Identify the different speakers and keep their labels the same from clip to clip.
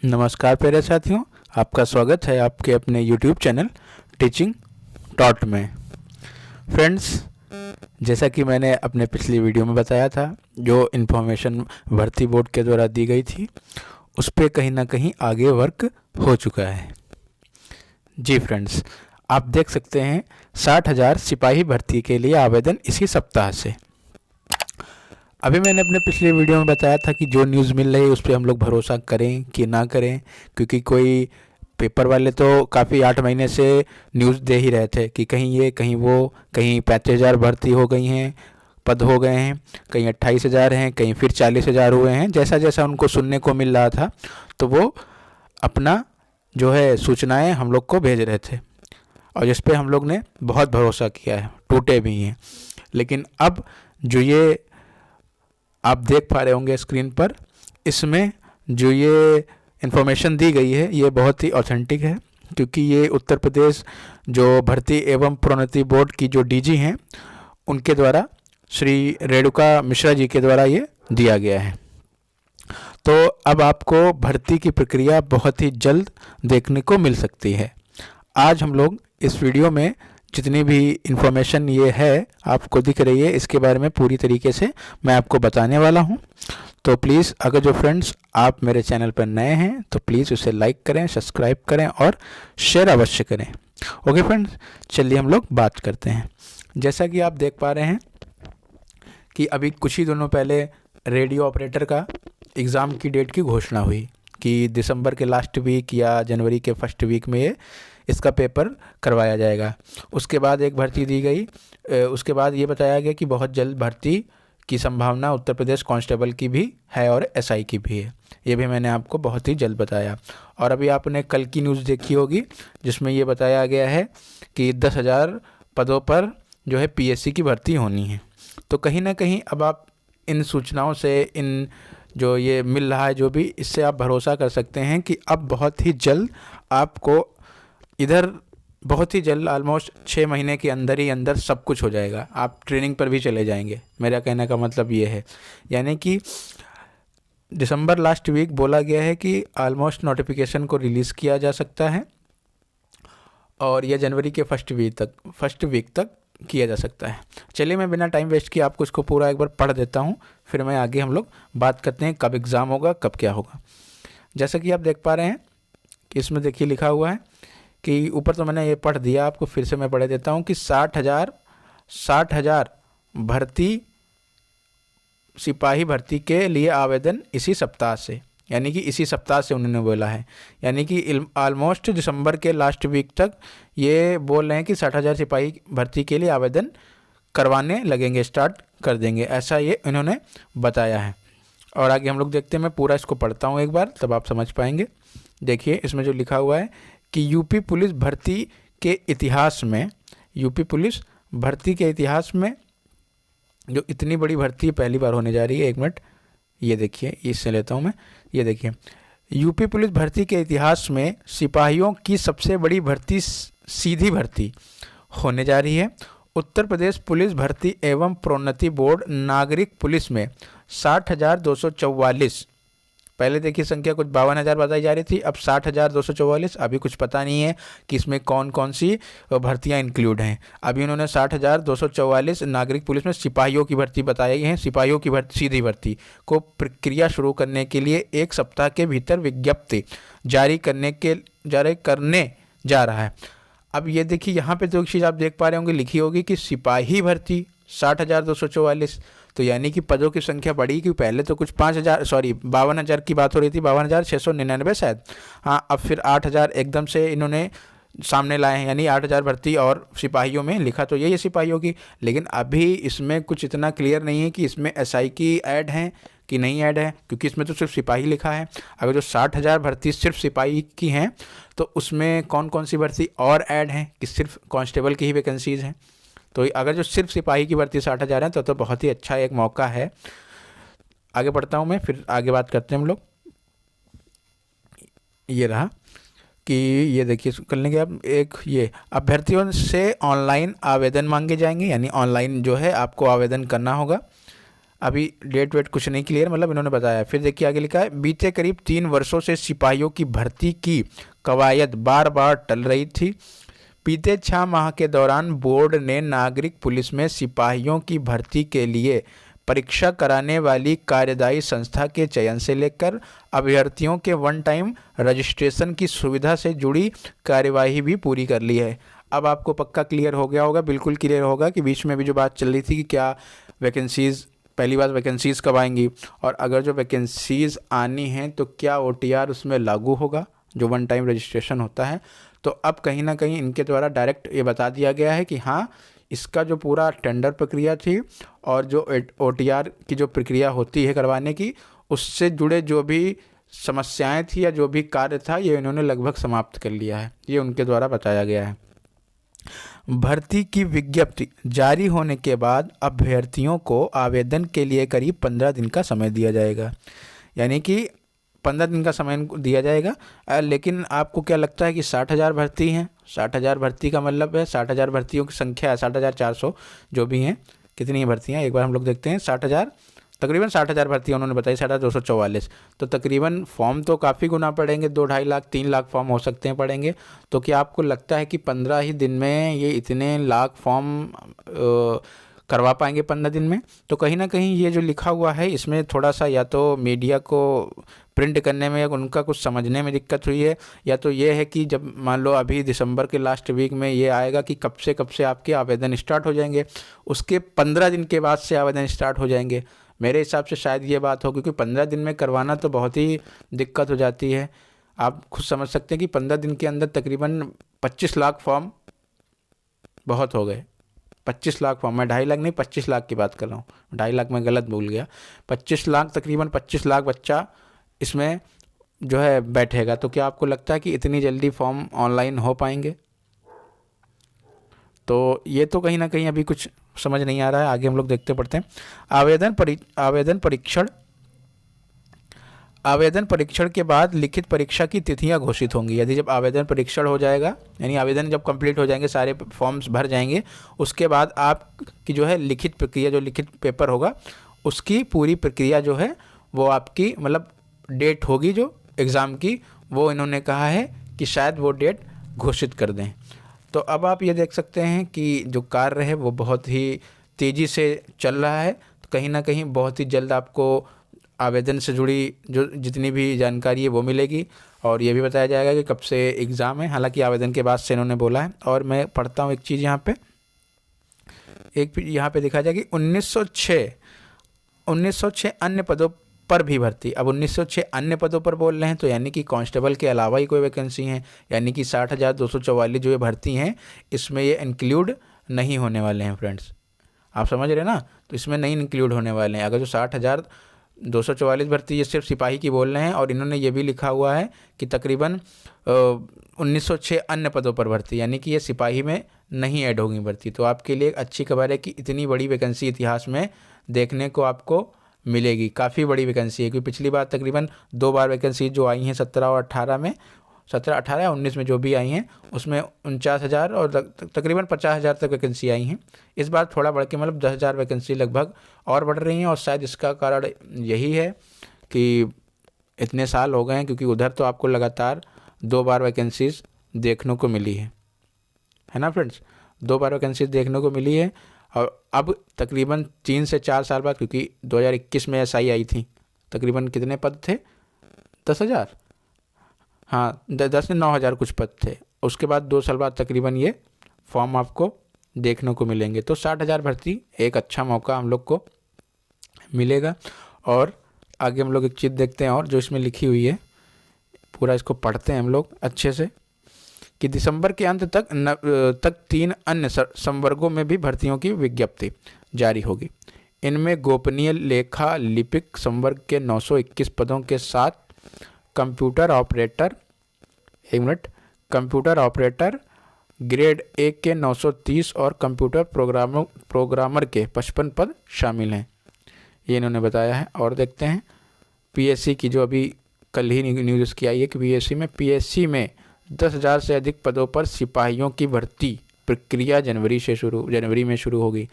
Speaker 1: नमस्कार प्यारे साथियों, आपका स्वागत है आपके अपने YouTube चैनल टीचिंग टॉट में। फ्रेंड्स, जैसा कि मैंने अपने पिछली वीडियो में बताया था, जो इन्फॉर्मेशन भर्ती बोर्ड के द्वारा दी गई थी उस पर कहीं ना कहीं आगे वर्क हो चुका है। जी फ्रेंड्स, आप देख सकते हैं 60,000 सिपाही भर्ती के लिए आवेदन इसी सप्ताह से। अभी मैंने अपने पिछले वीडियो में बताया था कि जो न्यूज़ मिल रही है उस पर हम लोग भरोसा करें कि ना करें, क्योंकि कोई पेपर वाले तो काफ़ी 8 महीने से न्यूज़ दे ही रहे थे कि कहीं ये कहीं वो, कहीं 35,000 भर्ती हो गई हैं, पद हो गए हैं, कहीं 28,000 हैं, कहीं फिर 40,000 हुए हैं। जैसा जैसा उनको सुनने को मिल रहा था तो वो अपना जो है सूचनाएं हम लोग को भेज रहे थे और जिस पे हम लोग ने बहुत भरोसा किया है, टूटे भी हैं। लेकिन अब जो ये आप देख पा रहे होंगे स्क्रीन पर, इसमें जो ये इन्फॉर्मेशन दी गई है ये बहुत ही ऑथेंटिक है, क्योंकि ये उत्तर प्रदेश जो भर्ती एवं प्रोन्नति बोर्ड की जो डीजी हैं उनके द्वारा, श्री रेणुका मिश्रा जी के द्वारा ये दिया गया है। तो अब आपको भर्ती की प्रक्रिया बहुत ही जल्द देखने को मिल सकती है। आज हम लोग इस वीडियो में जितनी भी इन्फॉर्मेशन ये है आपको दिख रही है, इसके बारे में पूरी तरीके से मैं आपको बताने वाला हूँ। तो प्लीज़, अगर जो फ्रेंड्स आप मेरे चैनल पर नए हैं तो प्लीज़ उसे लाइक करें, सब्सक्राइब करें और शेयर अवश्य करें। ओके फ्रेंड्स, चलिए हम लोग बात करते हैं। जैसा कि आप देख पा रहे हैं कि अभी कुछ ही दिनों पहले रेडियो ऑपरेटर का एग्ज़ाम की डेट की घोषणा हुई कि दिसंबर के लास्ट वीक या जनवरी के फर्स्ट वीक में इसका पेपर करवाया जाएगा। उसके बाद एक भर्ती दी गई, उसके बाद ये बताया गया कि बहुत जल्द भर्ती की संभावना उत्तर प्रदेश कांस्टेबल की भी है और एसआई की भी है। ये भी मैंने आपको बहुत ही जल्द बताया। और अभी आपने कल की न्यूज़ देखी होगी जिसमें ये बताया गया है कि 10,000 पदों पर जो है पीएससी की भर्ती होनी है। तो कहीं ना कहीं अब आप इन सूचनाओं से, इन जो ये मिल रहा है जो भी, इससे आप भरोसा कर सकते हैं कि अब बहुत ही जल्द आपको इधर बहुत ही जल्द, ऑलमोस्ट 6 महीने के अंदर ही अंदर सब कुछ हो जाएगा। आप ट्रेनिंग पर भी चले जाएंगे। मेरा कहने का मतलब ये है, यानी कि दिसंबर लास्ट वीक बोला गया है कि ऑलमोस्ट नोटिफिकेशन को रिलीज़ किया जा सकता है और यह जनवरी के फर्स्ट वीक तक किया जा सकता है। चलिए, मैं बिना टाइम वेस्ट किए आपको इसको पूरा एक बार पढ़ देता हूँ, फिर मैं आगे हम लोग बात करते हैं कब एग्ज़ाम होगा, कब क्या होगा। जैसा कि आप देख पा रहे हैं कि इसमें देखिए लिखा हुआ है कि ऊपर तो मैंने ये पढ़ दिया, आपको फिर से मैं पढ़ देता हूँ कि 60,000 भर्ती, सिपाही भर्ती के लिए आवेदन इसी सप्ताह से, यानी कि इसी सप्ताह से उन्होंने बोला है, यानी कि ऑलमोस्ट दिसंबर के लास्ट वीक तक ये बोल रहे हैं कि 60,000 सिपाही भर्ती के लिए आवेदन करवाने लगेंगे, स्टार्ट कर देंगे, ऐसा ये इन्होंने बताया है। और आगे हम लोग देखते हैं, मैं पूरा इसको पढ़ता हूँ एक बार, तब आप समझ पाएंगे। देखिए इसमें जो लिखा हुआ है कि यूपी पुलिस भर्ती के इतिहास में, यूपी पुलिस भर्ती के इतिहास में जो इतनी बड़ी भर्ती पहली बार होने जा रही है। एक मिनट, ये देखिए, इससे लेता हूँ मैं, ये देखिए, यूपी पुलिस भर्ती के इतिहास में सिपाहियों की सबसे बड़ी भर्ती, सीधी भर्ती होने जा रही है। उत्तर प्रदेश पुलिस भर्ती एवं प्रोन्नति बोर्ड नागरिक पुलिस में 60,244, पहले देखिए संख्या कुछ 52,000 बताई जा रही थी, अब 60,244। अभी कुछ पता नहीं है कि इसमें कौन कौन सी भर्तियां इंक्लूड हैं। अभी उन्होंने 60,244 नागरिक पुलिस में सिपाहियों की भर्ती बताई है। सिपाहियों की भर्ती, सीधी भर्ती को प्रक्रिया शुरू करने के लिए 1 सप्ताह के भीतर विज्ञप्ति जारी करने जा रहा है। अब ये देखिए, यहाँ पे जो चीज़ आप देख पा रहे होंगे लिखी होगी कि सिपाही भर्ती 60,244, तो यानी कि पदों की संख्या बढ़ी, कि पहले तो कुछ 52,000 की बात हो रही थी, 52,699 शायद। हाँ, अब फिर 8,000 एकदम से इन्होंने सामने लाए हैं, यानी 8,000 भर्ती। और सिपाहियों में लिखा तो यही है सिपाहियों की, लेकिन अभी इसमें कुछ इतना क्लियर नहीं है कि इसमें एसआई की ऐड है कि नहीं ऐड है, क्योंकि इसमें तो सिर्फ सिपाही लिखा है। अगर जो 60,000 भर्ती सिर्फ सिपाही की हैं तो उसमें कौन कौन सी भर्ती और ऐड हैं कि सिर्फ कांस्टेबल की ही वैकेंसीज़ हैं। तो अगर जो सिर्फ सिपाही की भर्ती 60,000 है तो बहुत ही अच्छा एक मौका है। आगे बढ़ता हूँ मैं, फिर आगे बात करते हैं हम लोग। ये रहा कि ये देखिए, करने के अब एक ये अभ्यर्थियों से ऑनलाइन आवेदन मांगे जाएंगे, यानी ऑनलाइन जो है आपको आवेदन करना होगा। अभी डेट वेट कुछ नहीं क्लियर, मतलब इन्होंने बताया। फिर देखिए आगे लिखा है, बीते करीब 3 वर्षों से सिपाहियों की भर्ती की कवायद बार बार टल रही थी। बीते 6 माह के दौरान बोर्ड ने नागरिक पुलिस में सिपाहियों की भर्ती के लिए परीक्षा कराने वाली कार्यदायी संस्था के चयन से लेकर अभ्यर्थियों के वन टाइम रजिस्ट्रेशन की सुविधा से जुड़ी कार्यवाही भी पूरी कर ली है। अब आपको पक्का क्लियर हो गया होगा, बिल्कुल क्लियर होगा कि बीच में भी जो बात चल रही थी कि क्या वैकेंसीज़, पहली बात वैकेंसीज़ कब आएंगी, और अगर जो वैकेंसीज़ आनी हैं तो क्या OTR उसमें लागू होगा जो वन टाइम रजिस्ट्रेशन होता है। तो अब कहीं ना कहीं इनके द्वारा डायरेक्ट ये बता दिया गया है कि हाँ, इसका जो पूरा टेंडर प्रक्रिया थी और जो OTR की जो प्रक्रिया होती है करवाने की, उससे जुड़े जो भी समस्याएं थी या जो भी कार्य था, ये इन्होंने लगभग समाप्त कर लिया है, ये उनके द्वारा बताया गया है। भर्ती की विज्ञप्ति जारी होने के बाद अभ्यर्थियों को आवेदन के लिए करीब 15 दिन का समय दिया जाएगा, यानी कि 15 दिन का समय इनको दिया जाएगा। लेकिन आपको क्या लगता है कि 60,000 भर्ती हैं? 60,000 भर्ती का मतलब है 60,000 भर्तियों की संख्या है 60,400 जो भी हैं। कितनी भर्तियाँ एक बार हम लोग देखते हैं। 60,000, तकरीबन 60,000 भर्तियाँ उन्होंने बताई, 60,244। तो तकरीबन फॉर्म तो काफ़ी गुना पड़ेंगे, 2-2.5 लाख 3 लाख फॉर्म हो सकते हैं पड़ेंगे। तो क्या आपको लगता है कि 15 ही दिन में ये इतने लाख फॉर्म करवा पाएंगे 15 दिन में? तो कहीं ना कहीं ये जो लिखा हुआ है इसमें थोड़ा सा या तो मीडिया को प्रिंट करने में या उनका कुछ समझने में दिक्कत हुई है, या तो ये है कि जब मान लो अभी दिसंबर के लास्ट वीक में ये आएगा कि कब से आपके आवेदन स्टार्ट हो जाएंगे, उसके 15 दिन के बाद से आवेदन स्टार्ट हो जाएंगे। मेरे हिसाब से शायद ये बात हो, क्योंकि 15 दिन में करवाना तो बहुत ही दिक्कत हो जाती है। आप खुद समझ सकते हैं कि 15 दिन के अंदर तकरीबन 25 लाख फॉर्म बहुत हो गए। 25 लाख फॉर्म, मैं 2.5 लाख नहीं 25 लाख की बात कर रहा हूँ, 2.5 लाख मैं गलत भूल गया। 25 लाख, तकरीबन 25 लाख बच्चा इसमें जो है बैठेगा। तो क्या आपको लगता है कि इतनी जल्दी फॉर्म ऑनलाइन हो पाएंगे? तो ये तो कहीं ना कहीं अभी कुछ समझ नहीं आ रहा है। आगे हम लोग देखते पढ़ते हैं। आवेदन परीक्षण के बाद लिखित परीक्षा की तिथियां घोषित होंगी। यदि जब आवेदन परीक्षण हो जाएगा, यानी आवेदन जब कंप्लीट हो जाएंगे, सारे फॉर्म्स भर जाएंगे, उसके बाद आपकी जो है लिखित प्रक्रिया, जो लिखित पेपर होगा उसकी पूरी प्रक्रिया जो है वो आपकी मतलब डेट होगी जो एग्ज़ाम की, वो इन्होंने कहा है कि शायद वो डेट घोषित कर दें। तो अब आप ये देख सकते हैं कि जो कार्य है वो बहुत ही तेज़ी से चल रहा है। तो कहीं ना कहीं बहुत ही जल्द आपको आवेदन से जुड़ी जो जितनी भी जानकारी है वो मिलेगी, और ये भी बताया जाएगा कि कब से एग्ज़ाम है। हालांकि आवेदन के बाद से इन्होंने बोला है। और मैं पढ़ता हूँ एक चीज़ यहाँ पे दिखा जाए कि 1906 अन्य पदों पर भी भर्ती। अब 1906 अन्य पदों पर बोल रहे हैं, तो यानी कि कांस्टेबल के अलावा ही कोई वैकेंसी है, यानी कि 60,244 जो ये भर्ती हैं इसमें ये इंक्लूड नहीं होने वाले हैं फ्रेंड्स। आप समझ रहे हैं ना? तो इसमें नहीं इंक्लूड होने वाले हैं। अगर जो 60,244 भर्ती ये सिर्फ सिपाही की बोल रहे हैं, और इन्होंने ये भी लिखा हुआ है कि तकरीबन 1906 अन्य पदों पर भर्ती, यानी कि ये सिपाही में नहीं ऐड होगी भर्ती। तो आपके लिए एक अच्छी खबर है कि इतनी बड़ी वैकेंसी इतिहास में देखने को आपको मिलेगी। काफ़ी बड़ी वैकेंसी है, क्योंकि पिछली बार तकरीबन 2 बार वैकेंसी जो आई हैं 17 और 18 में, 17, 18 या 19 में जो भी आई हैं उसमें 49,000 और तकरीबन 50,000 तक वैकेंसी आई हैं। इस बार थोड़ा बढ़ के मतलब 10,000 वैकेंसी लगभग और बढ़ रही हैं, और शायद इसका कारण यही है कि इतने साल हो गए हैं, क्योंकि उधर तो आपको लगातार 2 बार वैकेंसीज देखने को मिली है ना फ्रेंड्स? 2 बार वैकेंसीज देखने को मिली है, और अब तकरीबन 3 से 4 साल बाद, क्योंकि 2021 में SI आई थी, तकरीबन कितने पद थे? 10,000, हाँ 10 से 9,000 कुछ पद थे। उसके बाद 2 साल बाद तकरीबन ये फॉर्म आपको देखने को मिलेंगे। तो 60,000 भर्ती एक अच्छा मौका हम लोग को मिलेगा। और आगे हम लोग एक चीज़ देखते हैं और जो इसमें लिखी हुई है, पूरा इसको पढ़ते हैं हम लोग अच्छे से, कि दिसंबर के अंत तक 3 अन्य संवर्गों में भी भर्तियों की विज्ञप्ति जारी होगी। इनमें गोपनीय लेखा लिपिक संवर्ग के 921 पदों के साथ कंप्यूटर ऑपरेटर ग्रेड 1 के 930 और कंप्यूटर प्रोग्रामर के 55 पद शामिल हैं, ये इन्होंने बताया है। और देखते हैं PSC की, जो अभी कल ही न्यूज़ की आई है कि PSC में 10,000 से अधिक पदों पर सिपाहियों की भर्ती प्रक्रिया जनवरी में शुरू होगी।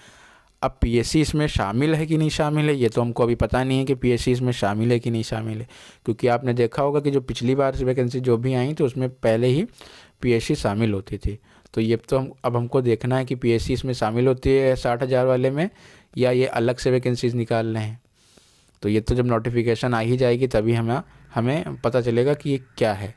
Speaker 1: अब पीएससी इसमें शामिल है कि नहीं शामिल है, ये तो हमको अभी पता नहीं है कि पीएससी इसमें शामिल है कि नहीं शामिल है, क्योंकि आपने देखा होगा कि जो पिछली बार वैकेंसी जो भी आई तो उसमें पहले ही पीएससी शामिल होती थी। तो ये तो अब हमको देखना है कि पीएससी इसमें शामिल होती है 60,000 वाले में, या ये अलग से वैकेंसीज निकाल रहे हैं। तो ये तो जब नोटिफिकेशन आ ही जाएगी तभी हमें पता चलेगा कि ये क्या है।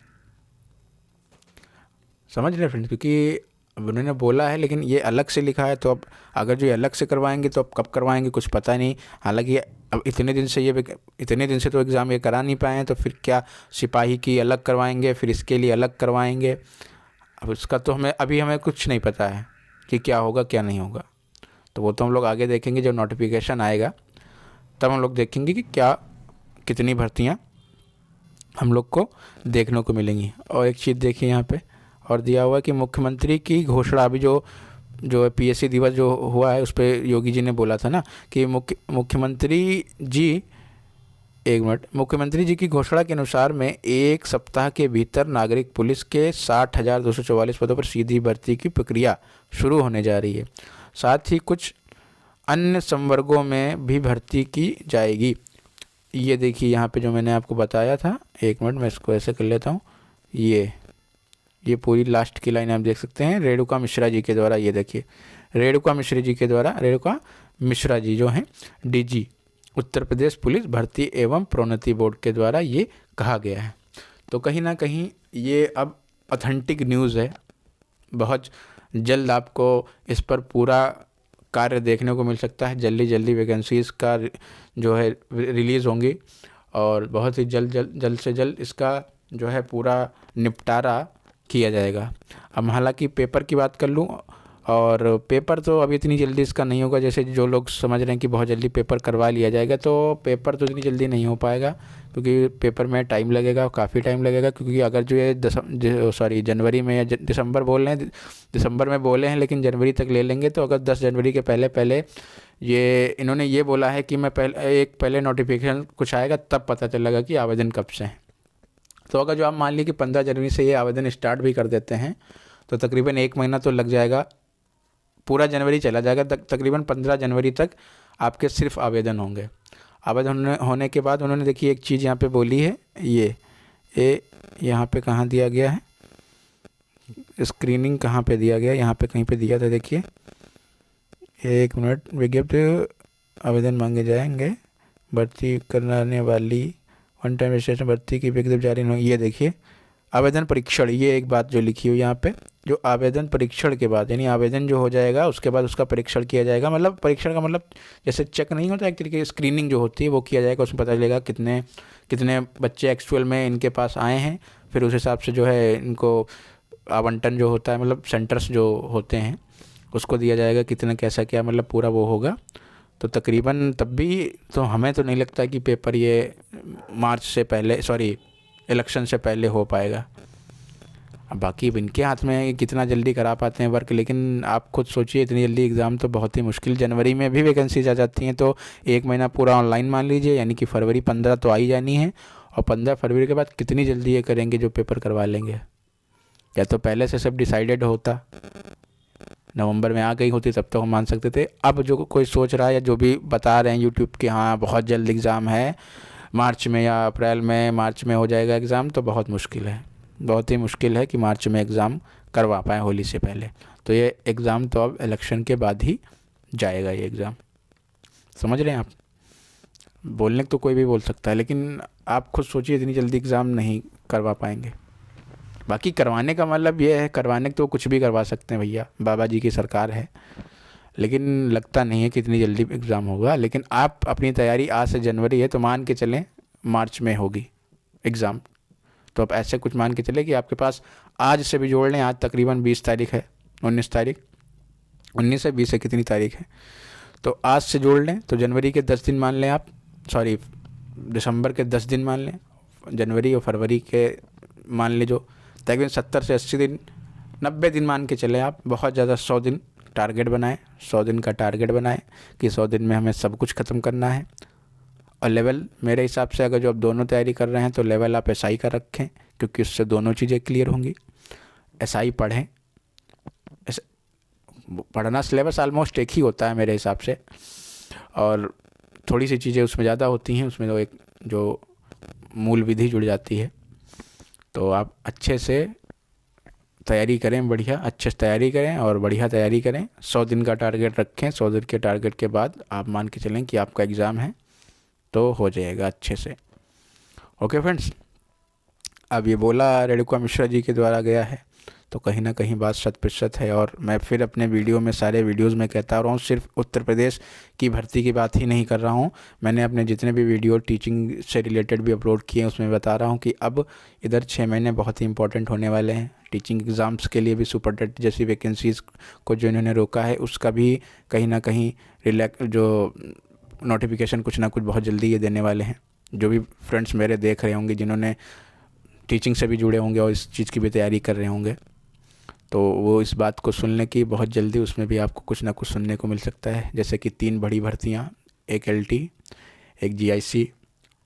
Speaker 1: समझ रहे फ्रेंड्स, क्योंकि अब उन्होंने बोला है लेकिन ये अलग से लिखा है, तो अब अगर जो ये अलग से करवाएंगे तो अब कब करवाएंगे कुछ पता नहीं। हालांकि अब इतने दिन से तो एग्ज़ाम ये करा नहीं पाए हैं, तो फिर क्या सिपाही की अलग करवाएंगे, फिर इसके लिए अलग करवाएंगे। अब उसका तो हमें कुछ नहीं पता है कि क्या होगा क्या नहीं होगा। तो वो तो हम लोग आगे देखेंगे, जब नोटिफिकेशन आएगा तब हम लोग देखेंगे कि कितनी भर्तियाँ हम लोग को देखने को मिलेंगी। और एक चीज़ देखिए यहाँ पे और दिया हुआ है कि मुख्यमंत्री की घोषणा, अभी जो पीएससी दिवस जो हुआ है उस पर योगी जी ने बोला था ना कि मुख्यमंत्री जी की घोषणा के अनुसार में 1 सप्ताह के भीतर नागरिक पुलिस के 60,244 पदों पर सीधी भर्ती की प्रक्रिया शुरू होने जा रही है। साथ ही कुछ अन्य संवर्गों में भी भर्ती की जाएगी। ये देखिए यहाँ पे जो मैंने आपको बताया था, 1 मिनट मैं इसको ऐसे कर लेता हूँ। ये पूरी लास्ट की लाइन आप देख सकते हैं, रेणुका मिश्रा जी के द्वारा। ये देखिए रेणुका मिश्रा जी जो हैं डीजी उत्तर प्रदेश पुलिस भर्ती एवं प्रोन्नति बोर्ड के द्वारा ये कहा गया है। तो कहीं ना कहीं ये अब ऑथेंटिक न्यूज़ है। बहुत जल्द आपको इस पर पूरा कार्य देखने को मिल सकता है। जल्दी वैकेंसीज़ का जो है रिलीज़ होंगी और बहुत ही जल्द से जल्द इसका जो है पूरा निपटारा किया जाएगा। अब हालांकि पेपर की बात कर लूँ, और पेपर तो अभी इतनी जल्दी इसका नहीं होगा। जैसे जो लोग समझ रहे हैं कि बहुत जल्दी पेपर करवा लिया जाएगा, तो पेपर तो इतनी जल्दी नहीं हो पाएगा, क्योंकि पेपर में टाइम लगेगा, काफ़ी टाइम लगेगा। क्योंकि अगर जो ये जनवरी में या दिसंबर दिसंबर में बोले हैं लेकिन जनवरी तक ले लेंगे, तो अगर 10 जनवरी के पहले इन्होंने ये बोला है कि मैं पहले नोटिफिकेशन कुछ आएगा तब पता चलेगा कि आवेदन कब से है। तो अगर जो आप मान लीजिए कि 15 जनवरी से ये आवेदन स्टार्ट भी कर देते हैं तो तकरीबन 1 महीना तो लग जाएगा, पूरा जनवरी चला जाएगा। तकरीबन 15 जनवरी तक आपके सिर्फ आवेदन होंगे। आवेदन होने के बाद उन्होंने देखिए एक चीज़ यहाँ पे बोली है, ये यहाँ पे कहाँ दिया गया है, स्क्रीनिंग कहाँ पे दिया गया, यहाँ पे कहीं पे दिया था। देखिए 1 मिनट, विज्ञप्ति आवेदन मांगे जाएंगे, भर्ती कराने वाली वन टाइम रजिस्ट्रेशन भर्ती की विज्ञप्ति जारी नहीं। ये देखिए आवेदन परीक्षण, ये एक बात जो लिखी हुई यहाँ पे, जो आवेदन परीक्षण के बाद, यानी आवेदन जो हो जाएगा उसके बाद उसका परीक्षण किया जाएगा। मतलब परीक्षण का मतलब जैसे चेक नहीं होता, एक तरीके स्क्रीनिंग जो होती है वो किया जाएगा। उसमें पता चलेगा कितने बच्चे एक्चुअल में इनके पास आए हैं, फिर उस हिसाब से जो है इनको आवंटन जो होता है, मतलब सेंटर्स जो होते हैं उसको दिया जाएगा, कितना कैसा क्या मतलब पूरा वो होगा। तो तकरीबन तब भी तो हमें तो नहीं लगता कि पेपर ये मार्च से पहले, इलेक्शन से पहले हो पाएगा। अब बाकी इनके हाथ में है कितना जल्दी करा पाते हैं वर्क, लेकिन आप खुद सोचिए इतनी जल्दी एग्ज़ाम तो बहुत ही मुश्किल। जनवरी में भी वैकेंसीज आ जाती हैं, तो 1 महीना पूरा ऑनलाइन मान लीजिए, यानी कि फरवरी 15 तो आ ही जानी है। और 15 फरवरी के बाद कितनी जल्दी ये करेंगे जो पेपर करवा लेंगे। या तो पहले से सब डिसाइडेड होता, नवंबर में आ गई होती, तब तो हम मान सकते थे। अब जो कोई सोच रहा है या जो भी बता रहे हैं यूट्यूब के हाँ बहुत जल्द एग्ज़ाम है, मार्च में या अप्रैल में, मार्च में हो जाएगा एग्ज़ाम, तो बहुत मुश्किल है, बहुत ही मुश्किल है कि मार्च में एग्ज़ाम करवा पाएँ होली से पहले। तो ये एग्ज़ाम तो अब इलेक्शन के बाद ही जाएगा ये एग्ज़ाम। समझ रहे हैं आप? बोलने तो कोई भी बोल सकता है, लेकिन आप खुद सोचिए इतनी जल्दी एग्ज़ाम नहीं करवा पाएंगे। बाकी करवाने का मतलब ये है, करवाने तो कुछ भी करवा सकते हैं भैया, बाबा जी की सरकार है, लेकिन लगता नहीं है कि इतनी जल्दी एग्ज़ाम होगा। लेकिन आप अपनी तैयारी, आज से जनवरी है तो मान के चलें मार्च में होगी एग्ज़ाम, तो आप ऐसे कुछ मान के चलें कि आपके पास आज से भी जोड़ लें, आज तकरीबन 20 तारीख है, 19 तारीख, 19 से 20 से कितनी तारीख है, तो आज से जोड़ लें तो जनवरी के 10 दिन मान लें आप, दिसंबर के 10 दिन मान लें, जनवरी और फरवरी के मान लें, जो तकरीबन 70 से 80 दिन, 90 दिन मान के चले आप। बहुत ज़्यादा 100 दिन टारगेट बनाएं, 100 दिन का टारगेट बनाएं कि 100 दिन में हमें सब कुछ ख़त्म करना है। और लेवल मेरे हिसाब से अगर जो आप दोनों तैयारी कर रहे हैं तो लेवल आप एसआई का रखें, क्योंकि उससे दोनों चीज़ें क्लियर होंगी। एसआई पढ़ें, पढ़ना सिलेबस ऑलमोस्ट एक ही होता है मेरे हिसाब से, और थोड़ी सी चीज़ें उसमें ज़्यादा होती हैं, उसमें तो एक जो मूल विधि जुड़ जाती है। तो आप अच्छे से तैयारी करें, बढ़िया अच्छे से तैयारी करें और बढ़िया तैयारी करें। 100 दिन का टारगेट रखें, 100 दिन के टारगेट के बाद आप मान के चलें कि आपका एग्ज़ाम है तो हो जाएगा अच्छे से। ओके फ्रेंड्स, अब ये बोला रेणुका मिश्रा जी के द्वारा गया है, तो कहीं ना कहीं बात 100% है। और मैं फिर अपने वीडियो में, सारे वीडियोस में कहता रहा हूँ, सिर्फ उत्तर प्रदेश की भर्ती की बात ही नहीं कर रहा हूँ। मैंने अपने जितने भी वीडियो टीचिंग से रिलेटेड भी अपलोड किए हैं उसमें बता रहा हूँ कि अब इधर 6 महीने बहुत ही इंपॉर्टेंट होने वाले हैं। टीचिंग एग्ज़ाम्स के लिए भी सुपर टेट जैसी वैकेंसीज़ को जो इन्होंने रोका है, उसका भी कहीं ना कहीं जो नोटिफिकेशन कुछ ना कुछ बहुत जल्दी ये देने वाले हैं। जो भी फ्रेंड्स मेरे देख रहे होंगे, जिन्होंने टीचिंग से भी जुड़े होंगे और इस चीज़ की भी तैयारी कर रहे होंगे, तो वो इस बात को सुन लें कि बहुत जल्दी उसमें भी आपको कुछ ना कुछ सुनने को मिल सकता है। जैसे कि 3 बड़ी भर्तियाँ, एक LT, एक GIC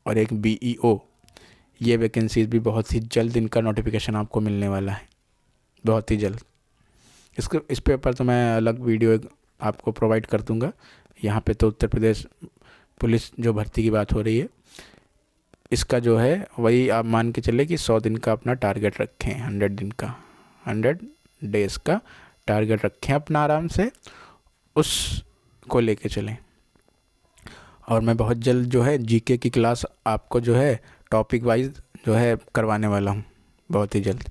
Speaker 1: और एक BEO, ये वैकेंसीज भी बहुत ही जल्द इनका नोटिफिकेशन आपको मिलने वाला है, बहुत ही जल्द। इस पेपर तो मैं अलग वीडियो आपको प्रोवाइड कर दूँगा। यहाँ पे तो उत्तर प्रदेश पुलिस जो भर्ती की बात हो रही है, इसका जो है वही आप मान के चले कि 100 दिन का अपना टारगेट रखें, 100 दिन का, 100 डेज़ का टारगेट रखें अपना, आराम से उसको लेके चलें। और मैं बहुत जल्द जो है GK की क्लास आपको जो है टॉपिक वाइज जो है करवाने वाला हूँ, बहुत ही जल्द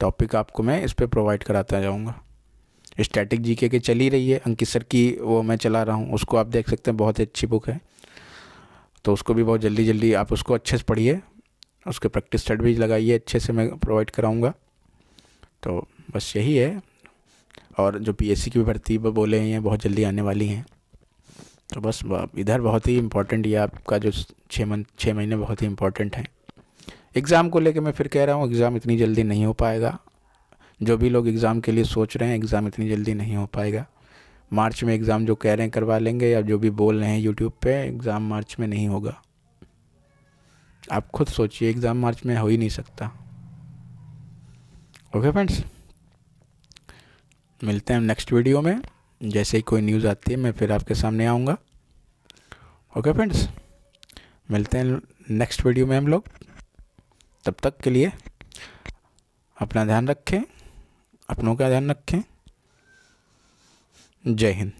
Speaker 1: टॉपिक आपको मैं इस पे प्रोवाइड कराता जाऊँगा। स्टैटिक GK की चली रही है, अंकित सर की, वो मैं चला रहा हूँ, उसको आप देख सकते हैं, बहुत ही अच्छी बुक है। तो उसको भी बहुत जल्दी आप उसको अच्छे से पढ़िए, उसके प्रैक्टिस सेट भी लगाइए, अच्छे से मैं प्रोवाइड कराऊँगा। तो बस यही है। और जो PSC की भी भर्ती बोले हैं बहुत जल्दी आने वाली हैं। तो बस इधर बहुत ही इम्पोर्टेंट, ये आपका जो 6 महीने बहुत ही इम्पोर्टेंट हैं। एग्ज़ाम को लेके मैं फिर कह रहा हूँ, एग्ज़ाम इतनी जल्दी नहीं हो पाएगा। जो भी लोग एग्ज़ाम के लिए सोच रहे हैं, एग्ज़ाम इतनी जल्दी नहीं हो पाएगा। मार्च में एग्ज़ाम जो कह रहे हैं करवा लेंगे, या जो भी बोल रहे हैं यूट्यूब पे, एग्ज़ाम मार्च में नहीं होगा। आप खुद सोचिए, एग्ज़ाम मार्च में हो ही नहीं सकता। ओके फ्रेंड्स, मिलते हैं नेक्स्ट वीडियो में। जैसे ही कोई न्यूज़ आती है मैं फिर आपके सामने आऊँगा। ओके फ्रेंड्स, मिलते हैं नेक्स्ट वीडियो में हम लोग। तब तक के लिए अपना ध्यान रखें, अपनों का ध्यान रखें। जय हिंद।